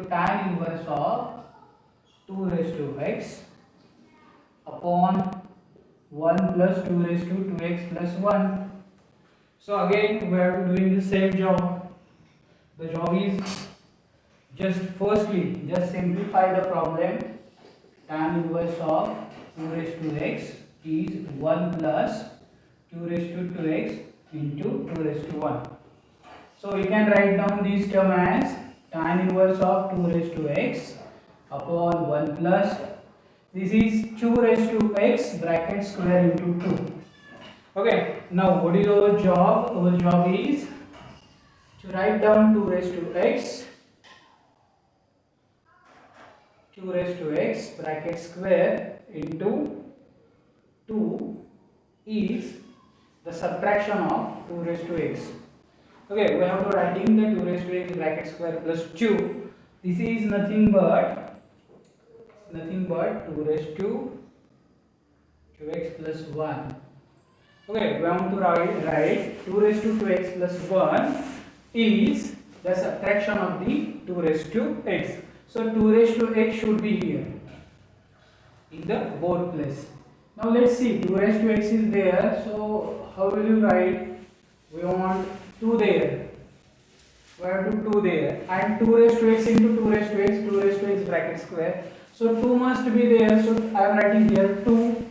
tan inverse of 2 raised to x upon 1 plus 2 raised to 2x plus 1. So again we are doing the same job. The job is just just simplify the problem. Tan inverse of 2 raised to x is 1 plus 2 raised to 2x into 2 raised to 1. So we can write down this term as tan inverse of 2 raised to x upon 1 plus, this is 2 raised to x bracket square into 2. Okay, now what is our job? Our job is to write down 2 raised to x, 2 raised to x bracket square into 2 is the subtraction of 2 raised to x. Okay, we have to writing the 2 raised to x bracket square plus 2. This is nothing but 2 raised to 2x plus 1. Okay, we want to write 2 raised to 2x plus 1 is the subtraction of the 2 raised to x. So 2 raised to x should be here in the both place. Now let's see, 2 raised to x is there. So how will you write? We want 2 there. We have to 2 there, and 2 raised to x into 2 raised to x, 2 raised to x bracket square. So 2 must be there. So I am writing here 2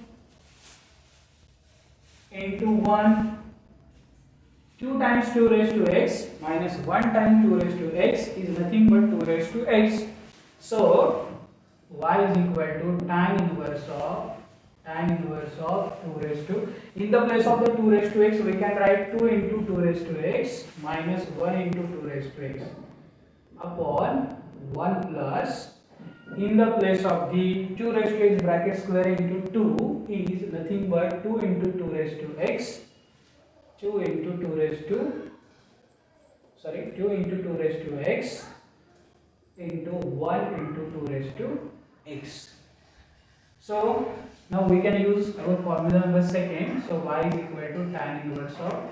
into 1. 2 times 2 raised to x minus 1 times 2 raised to x is nothing but 2 raised to x. So y is equal to tan inverse of 2 raised to, in the place of the 2 raised to x we can write 2 into 2 raised to x minus 1 into 2 raised to x upon 1 plus, in the place of the 2 raised to x bracket square into 2 is nothing but 2 into 2 raised to x, 2 into 2 raised to, 2 into 2 raised to x into 1 into 2 raised to x. So now we can use our formula number second. So y is equal to tan inverse of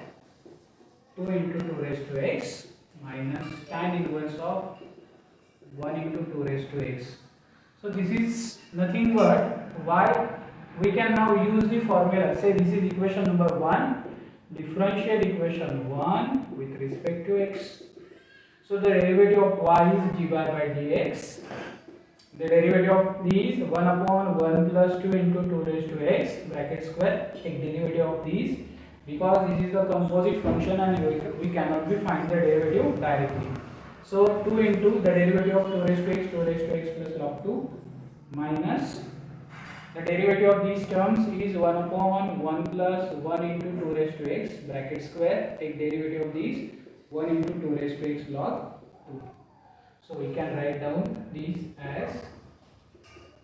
2 into 2 raised to x minus tan inverse of 1 into 2 raised to x. So this is nothing but y. We can now use the formula. Say this is equation number 1. Differentiate equation 1 with respect to x. So the derivative of y is dy by dx. The derivative of these 1 upon 1 plus 2 into 2 raised to x bracket square. Take derivative of these because this is a composite function and we cannot be find the derivative directly. So 2 into the derivative of 2 raised to x plus log 2 minus the derivative of these terms is 1 upon 1 plus 1 into 2 raised to x bracket square. Take derivative of these 1 into 2 raised to x log 2. So we can write down these as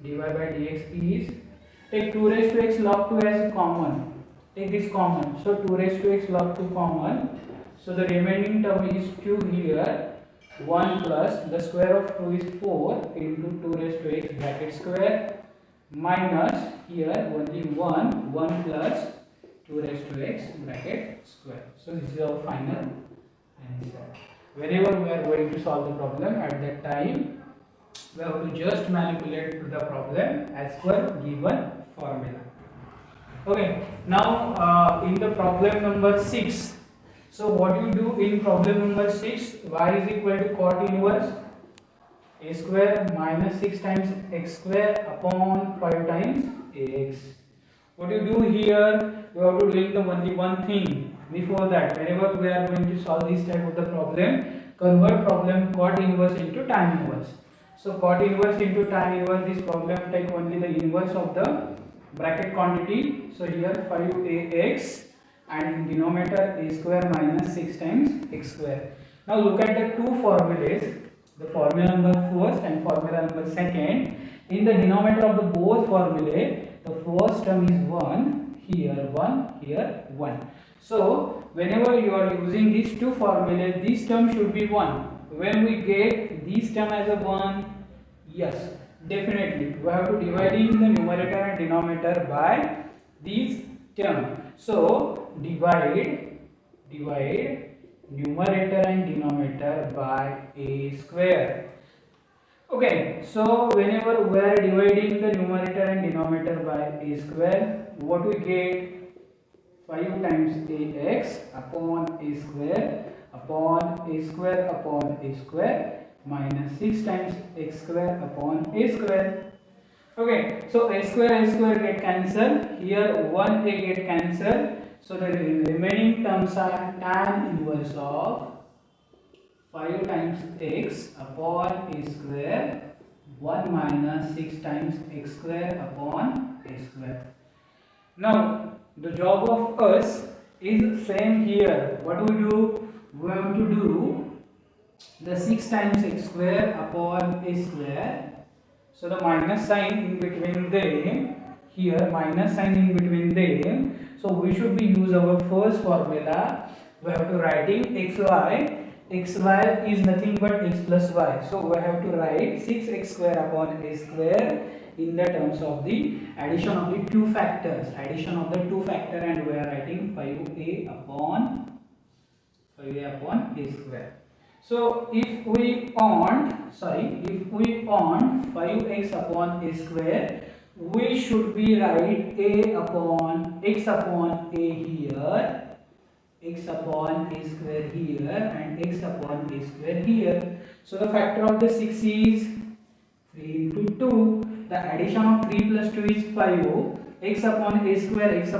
dy by dx is, take 2 raised to x log 2 as common. Take this common. So 2 raised to x log 2 common. So the remaining term is 2 here. 1 plus the square of 2 is 4 into 2 raised to x bracket square minus here only 1 plus 2 raised to x bracket square. So this is our final answer. Whenever we are going to solve the problem, at that time we have to just manipulate the problem as per given formula. Okay, now in the problem number 6. So what you do in problem number 6, y is equal to cot inverse a square minus 6 times x square upon 5 times ax. What you do here, you have to do the only one thing. Before that, whenever we are going to solve this type of the problem, convert problem cot inverse into tan inverse. So cot inverse into tan inverse, this problem take only the inverse of the bracket quantity. So here 5ax and in denominator a square minus 6 times x square. Now look at the two formulas, the formula number first and formula number second. In the denominator of the both formulae, the first term is 1, here 1, here 1. So whenever you are using these two formulas, this term should be 1. When we get this term as a 1, yes, definitely we have to divide in the numerator and denominator by these term. So divide numerator and denominator by a square. Okay, so whenever we are dividing the numerator and denominator by a square, what we get? 5 times ax upon a square upon a square minus 6 times x square upon a square. Okay, so a square get cancelled. Here 1a get cancelled. So the remaining terms are tan inverse of 5 times x upon a square 1 minus 6 times x square upon a square. Now the job of us is same here. What do we do? We have to do the 6 times x square upon a square. So the minus sign in between them, here minus sign in between them. So we should be use our first formula. We have to writing xy. Xy is nothing but x plus y. So we have to write 6x square upon a square in the terms of the addition of the two factors. Addition of the two factor, and we are writing 5a upon a square. So if we want 5x upon a square, we should be write a upon x upon a here, x upon a square here, and x upon a square here. So the factor of the 6 is 3 into 2. The addition of 3 plus 2 is 5. X upon a square is the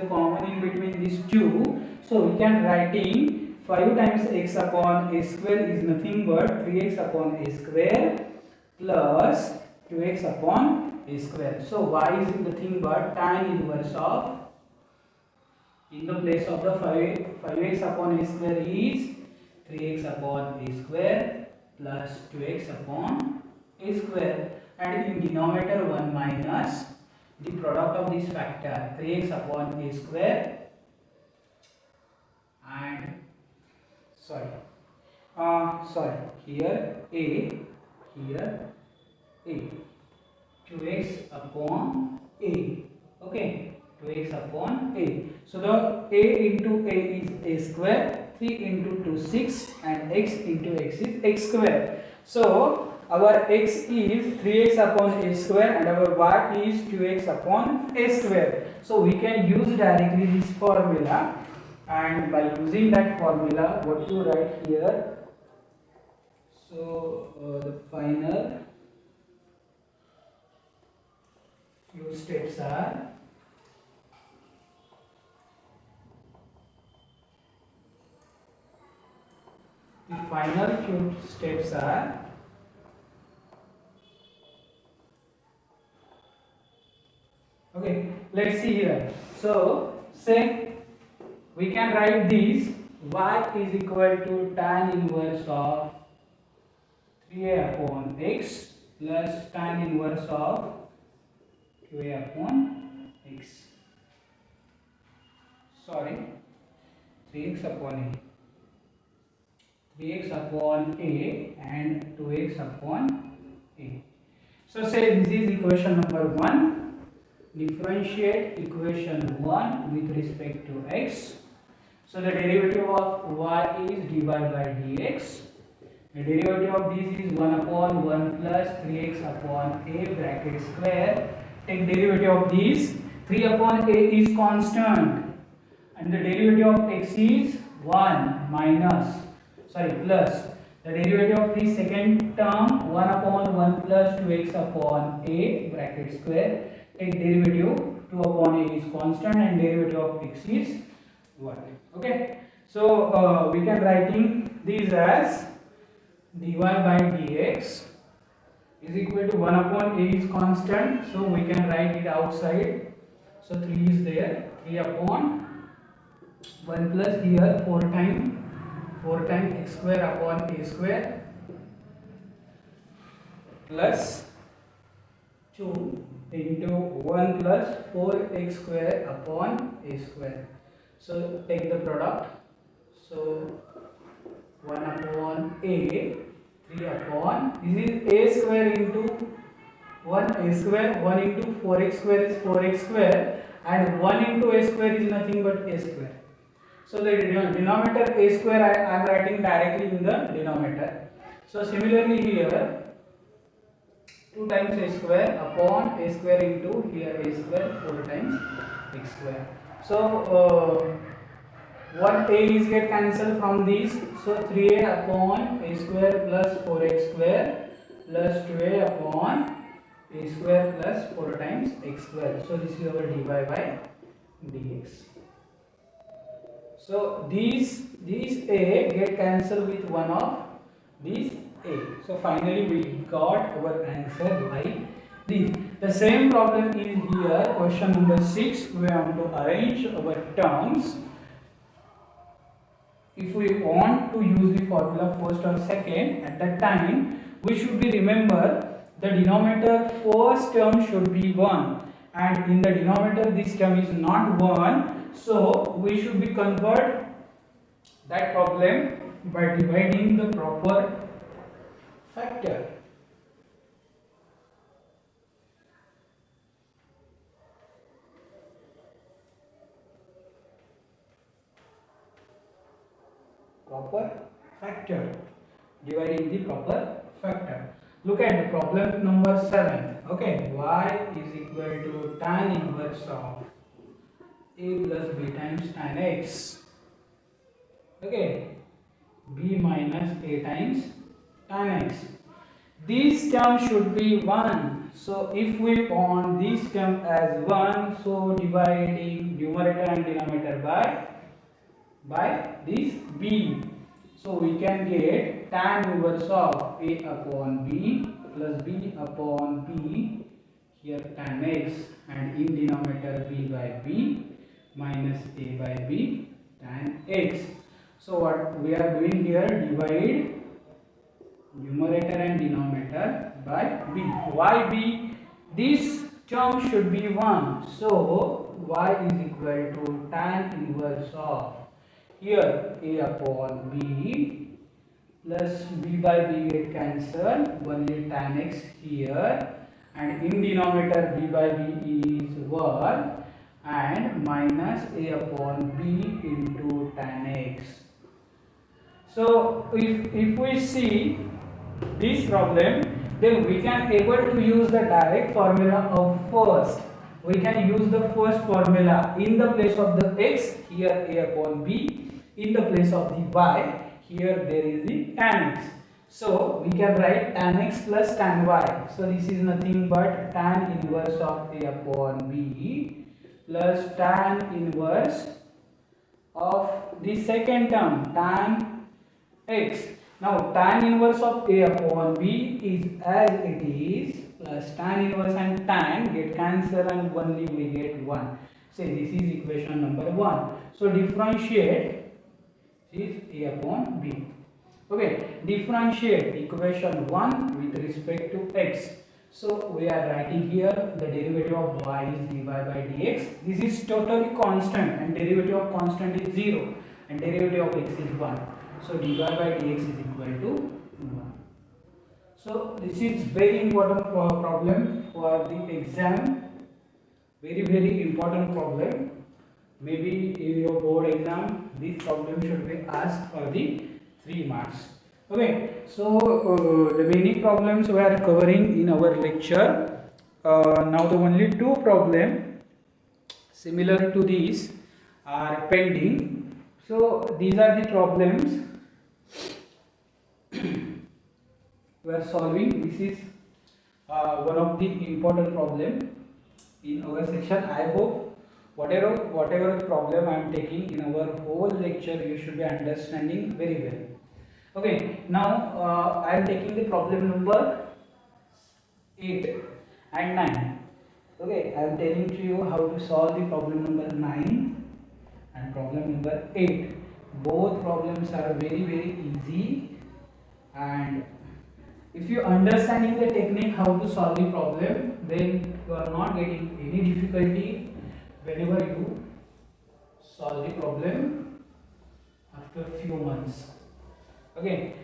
common in between these two. So we can writing 5 times x upon a square is nothing but 3x upon a square plus 2x upon a square. So y is nothing but tan inverse of, in the place of the 5x upon a square is 3x upon a square plus 2x upon a square, and in denominator 1 minus the product of this factor 3x upon a square and here a 2x upon a. Okay, 2x upon a. So the a into a is a square, 3 into 2 6, and x into x is x square. So our x is 3x upon a square and our y is 2x upon a square. So we can use directly this formula, and by using that formula, what you write here? So the final few steps are okay, let's see here. So say we can write this y is equal to tan inverse of 3a upon x plus tan inverse of 2a upon x. 3x upon a. 3x upon a and 2x upon a. So say this is equation number 1. Differentiate equation 1 with respect to x. So the derivative of y is dy by dx. The derivative of this is 1 upon 1 plus 3x upon a bracket square. Take derivative of this. 3 upon a is constant, and the derivative of x is 1 plus the derivative of the second term 1 upon 1 plus 2x upon a bracket square. Take derivative, 2 upon a is constant and derivative of x is 1. Okay, so we can writing these as dy by dx is equal to 1 upon a is constant, so we can write it outside. So 3 is there, 3 upon 1 plus here 4 times x square upon a square plus 2 into 1 plus 4x square upon a square. So take the product. So 1 upon a, 3 upon, this is a square into 1 a square, 1 into 4x square is 4x square, and 1 into a square is nothing but a square. So the denominator a square I am writing directly in the denominator. So similarly here 2 times a square upon a square into here a square 4 times x square. So what a is get cancelled from these, so 3a upon a square plus 4x square plus 2a upon a square plus 4 times x square. So this is our dy by dx. So these a get cancelled with one of these a. So finally we got our answer like this. The same problem is here, question number 6. We have to arrange our terms. If we want to use the formula first or second, at that time we should be remember the denominator first term should be 1, and in the denominator this term is not 1, so we should be convert that problem by dividing the proper factor. Dividing the proper factor. Look at the problem number 7. Okay, y is equal to tan inverse of a plus b times tan x. Okay, b minus a times tan x. This term should be 1. So if we want this term as 1, so dividing numerator and denominator by this b. So we can get tan inverse of a upon b plus b upon b, here tan x, and in denominator b by b minus a by b tan x. So what we are doing here, divide numerator and denominator by b. Why b? This term should be 1. So y is equal to tan inverse of here a upon b plus b by b get cancelled, only tan x here, and in denominator b by b is 1, and minus a upon b into tan x. So if we see this problem, then we can able to use the direct formula of first. We can use the first formula in the place of the x, here a upon b, in the place of the y, here there is the tan x. So we can write tan x plus tan y. So this is nothing but tan inverse of a upon b plus tan inverse of the second term tan x. Now tan inverse of a upon b is as it is, plus tan inverse and tan get cancelled and only we get 1. Say this is equation number 1. So differentiate is a upon b. Okay, differentiate equation 1 with respect to x. So we are writing here the derivative of y is dy by dx. This is totally constant and derivative of constant is 0 and derivative of x is 1. So dy by dx is equal to 1. So this is very important problem for the exam. Very important problem. Maybe in your board exam this problem should be asked for the 3 marks. Okay, so the many problems we are covering in our lecture. Now the only 2 problems similar to these are pending. So these are the problems we are solving. This is one of the important problem in our section. I hope whatever problem I am taking in our whole lecture you should be understanding very well. Okay, now I am taking the problem number 8 and 9. Okay, I am telling to you how to solve the problem number 9 and problem number 8. Both problems are very easy, and if you understanding the technique how to solve the problem, then you are not getting any difficulty whenever you solve the problem after few months. Okay,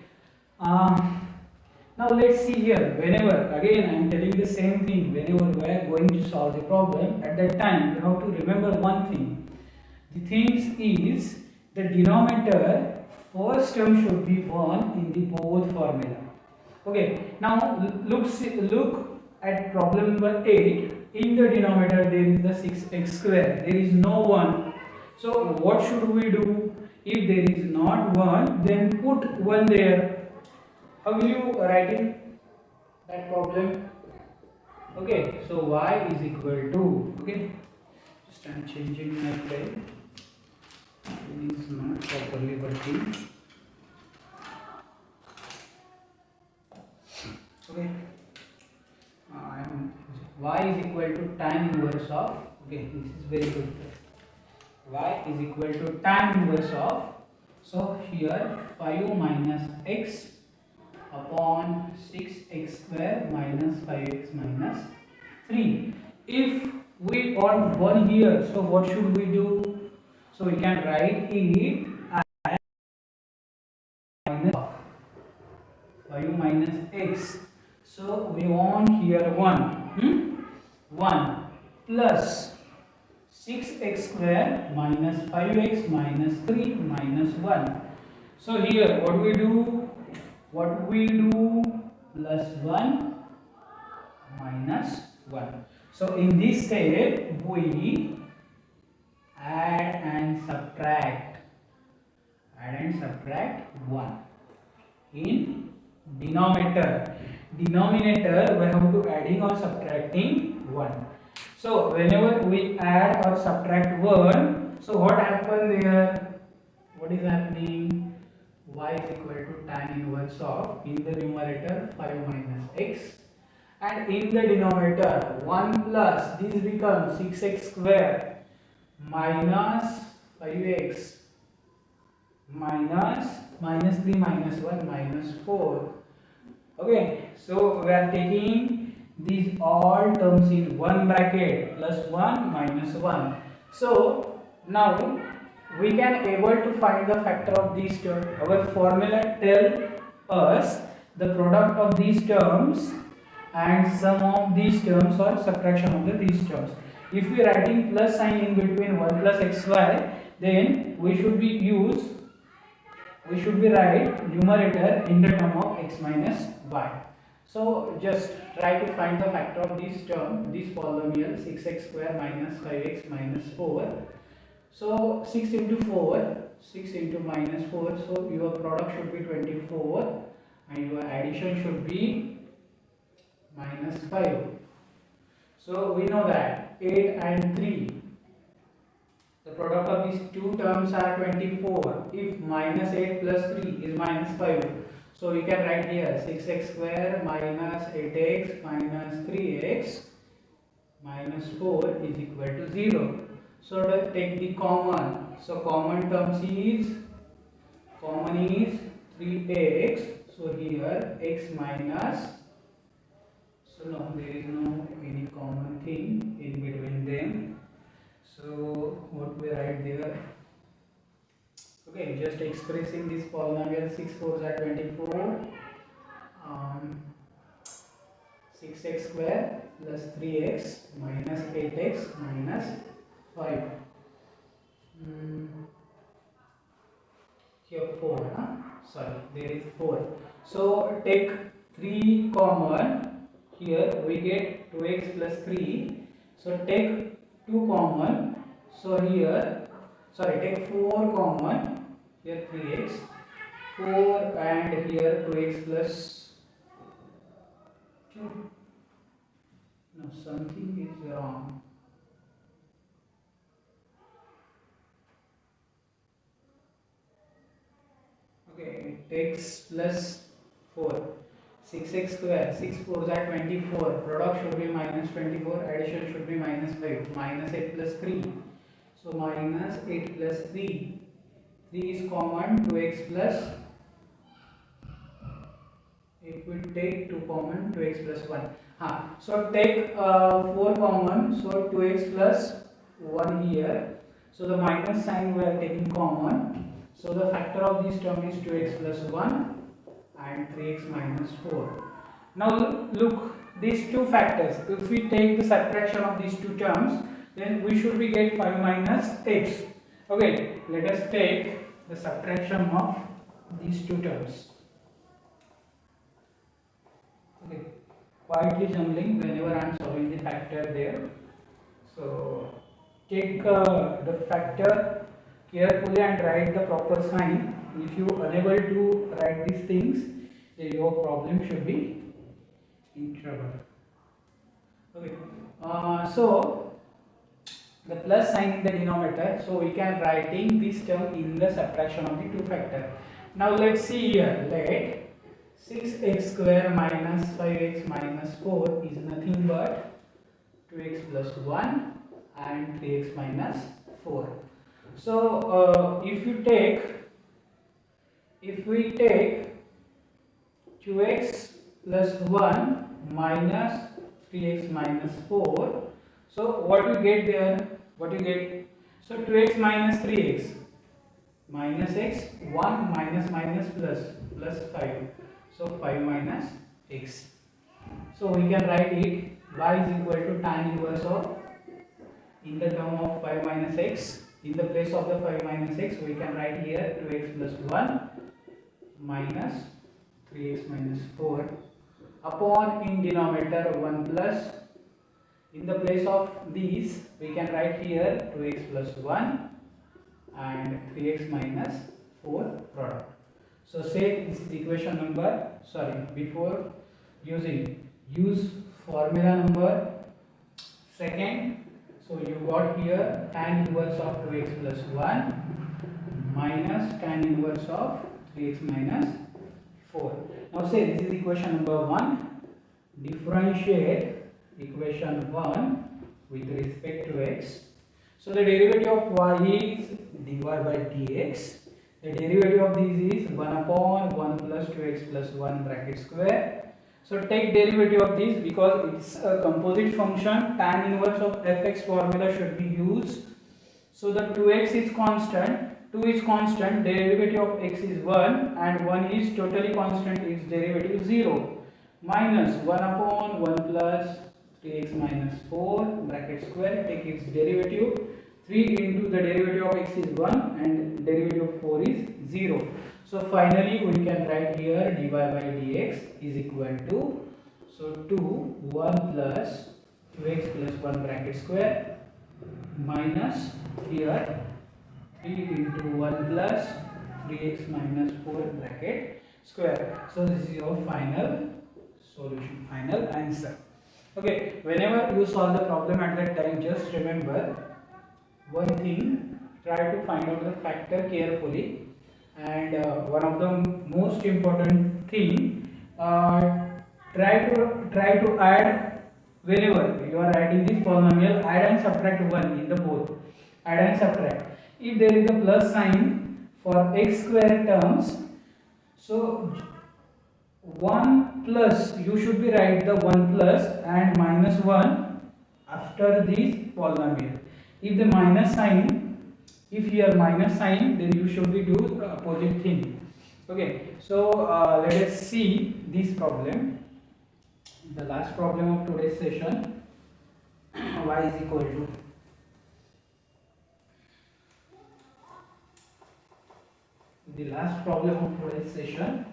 now let's see here. Whenever, again I am telling the same thing, whenever we are going to solve the problem, at that time you have to remember one thing. The thing is the denominator first term should be 1 in the both formula. Okay, now look at problem number 8, in the denominator there is the 6x square, there is no 1. So what should we do? If there is not 1, then put 1 there. How will you write in that problem? Okay, so y is equal to, okay, just I am changing my pen, it is not properly working. Okay, y is equal to tan inverse of, okay, this is very good, y is equal to tan inverse of, so here 5 minus x upon 6x square minus 5x minus 3. If we want 1 here, so what should we do? So we can write it as minus 5 minus x. So we want here 1, 1 plus 6x square minus 5x minus 3 minus 1. So here what we do? What we do? Plus 1 minus 1. So in this step we add and subtract 1 in denominator. Denominator we have to adding or subtracting 1. So whenever we add or subtract 1, so what happens here? What is happening? Y is equal to tan inverse of, in the numerator 5 minus x, and in the denominator 1 plus, this becomes 6x square minus 5x minus 3 minus 1 minus 4. Okay, so we are taking these all terms in one bracket, plus 1 minus 1. So now we can able to find the factor of these terms. Our formula tell us the product of these terms and sum of these terms or subtraction of these terms. If we are writing plus sign in between 1 plus xy, then we should be write numerator in the term of x minus y. So just try to find the factor of this term, this polynomial 6x square minus 5x minus 4. So 6 into 4, 6 into minus 4, so your product should be 24 and your addition should be minus 5. So we know that 8 and 3, the product of these two terms are 24. If minus 8 plus 3 is minus 5, so we can write here 6x square minus 8x minus 3x minus 4 is equal to 0. So take the common. So common terms is 3x. So here x minus. So no, there is no any common thing in between them. So what we write there? Okay, just expressing this polynomial 6 4s are 24. 6x square plus 3x minus 8x minus 5. Here 4, huh? Sorry, there is 4. So take 3 common. Here we get 2x plus 3. So take 2 common. So here, sorry, take 4 common. Here 3x, 4 and here 2x plus 2. No, something is wrong. Okay, it takes plus 4. 6x square, 6 4s are 24. Product should be minus 24, addition should be minus 5. Minus 8 plus 3. So minus 8 plus 3. 3 is common, 2x plus. If we take 2 common, 2x plus 1. So take 4 common, so 2x plus 1 here. So the minus sign we are taking common. So the factor of this term is 2x plus 1 and 3x minus 4. Now look, these two factors, if we take the subtraction of these two terms, then we should be get 5 minus x. Okay, let us take the subtraction of these two terms. Okay, quietly jumbling whenever I am solving the factor there. So take the factor carefully and write the proper sign. If you are unable to write these things, then your problem should be in trouble. Okay. So the plus sign in the denominator, so we can writing this term in the subtraction of the two factor. Now let's see here. Let 6x square minus 5x minus 4 is nothing but 2x plus 1 and 3x minus 4. So if we take 2x plus 1 minus 3x minus 4, so what you get there? What you get? So 2x minus 3x minus x, 1 minus minus plus 5. So 5 minus x. So we can write it y is equal to tan inverse of, in the term of 5 minus x, in the place of the 5 minus x, we can write here 2x plus 1 minus 3x minus 4 upon, in denominator 1 plus, in the place of these we can write here 2x plus 1 and 3x minus 4 product. So say this is equation number, before use formula number second. So you got here tan inverse of 2x plus 1 minus tan inverse of 3x minus 4. Now say this is equation number 1. Differentiate equation 1 with respect to x. So the derivative of y is dy by dx. The derivative of this is 1 upon 1 plus 2x plus 1 bracket square. So take derivative of this because it's a composite function. Tan inverse of fx formula should be used. So the 2x is constant, 2 is constant, derivative of x is 1 and 1 is totally constant, its derivative is 0. Minus 1 upon 1 plus 3x minus 4 bracket square, take its derivative. 3 into the derivative of x is 1 and derivative of 4 is 0. So finally we can write here dy by dx is equal to, so 2 1 plus 2x plus 1 bracket square minus here 3 into 1 plus 3x minus 4 bracket square. So this is your final solution, final answer. Okay, whenever you solve the problem at that time, just remember one thing, try to find out the factor carefully, and one of the most important thing, try to add, whenever you are adding this polynomial, add and subtract 1 in the both, add and subtract. If there is a plus sign for x square terms, so 1 plus, you should be write the 1 plus and minus 1 after this polynomial. If the minus sign, if here minus sign, then you should be do the opposite thing. Okay, so let us see this problem, the last problem of today's session. Y is equal to, the last problem of today's session.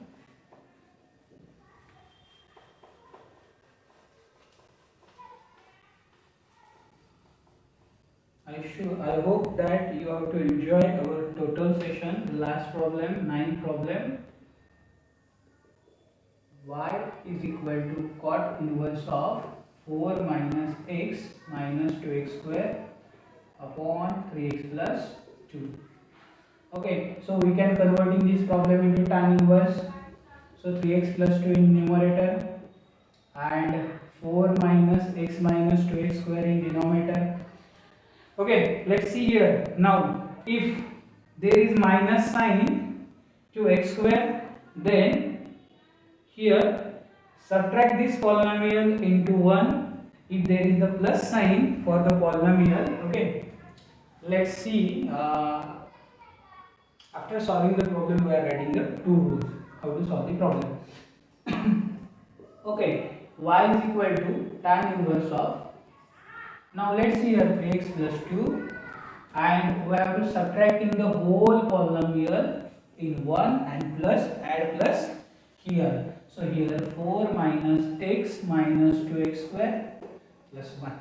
I hope that you have to enjoy our total session. The last problem, 9th problem. Y is equal to cot inverse of 4 minus x minus 2x square upon 3x plus 2. Okay, so we can converting this problem into tan inverse. So 3x plus 2 in numerator and 4 minus x minus 2x square in denominator. Okay, let's see here. Now, if there is minus sign to x square, then here subtract this polynomial into 1 if there is the plus sign for the polynomial. Okay, let's see. After solving the problem, we are writing the two rules how to solve the problem. Okay, y is equal to tan inverse of, now let's see here 3x plus 2, and we have to subtracting the whole polynomial in 1 and plus, add plus here. So here 4 minus x minus 2x square plus 1.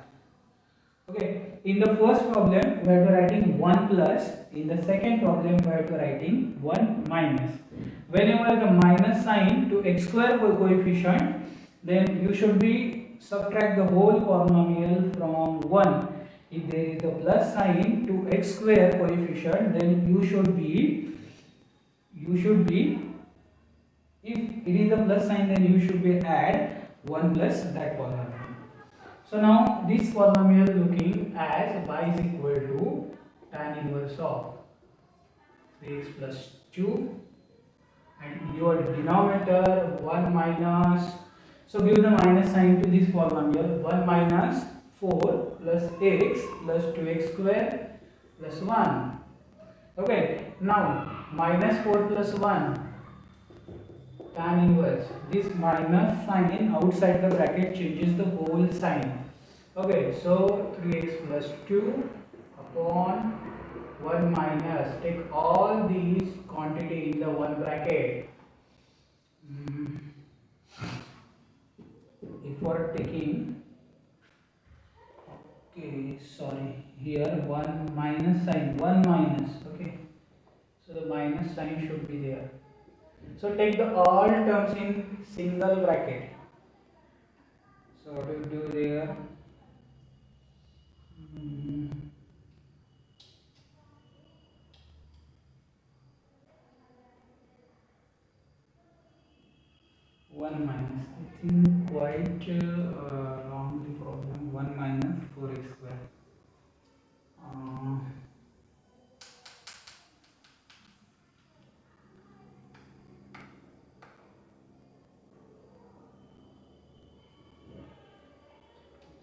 Okay, in the first problem we are writing 1 plus, in the second problem we are writing 1 minus. Whenever the minus sign to x square coefficient, then you should be subtract the whole polynomial from 1. If there is a plus sign to x square coefficient, then you should be if it is a plus sign, then you should be add 1 plus that polynomial. So now this polynomial looking as y is equal to tan inverse of 3x plus 2, and your denominator 1 minus, so give the minus sign to this polynomial, 1 minus 4 plus x plus 2x square plus 1. Okay, now minus 4 plus 1 tan inverse, this minus sign outside the bracket changes the whole sign. Okay, so 3x plus 2 upon 1 minus, take all these quantity in the one bracket. If we are taking, okay, sorry, here 1 minus sign, 1 minus, okay, so the minus sign should be there. So take the all terms in single bracket. So what do you do there? One minus, I think quite wrong the problem. 1 minus 4x square.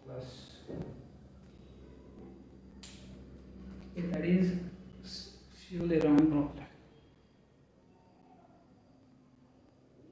Plus, that is surely wrong.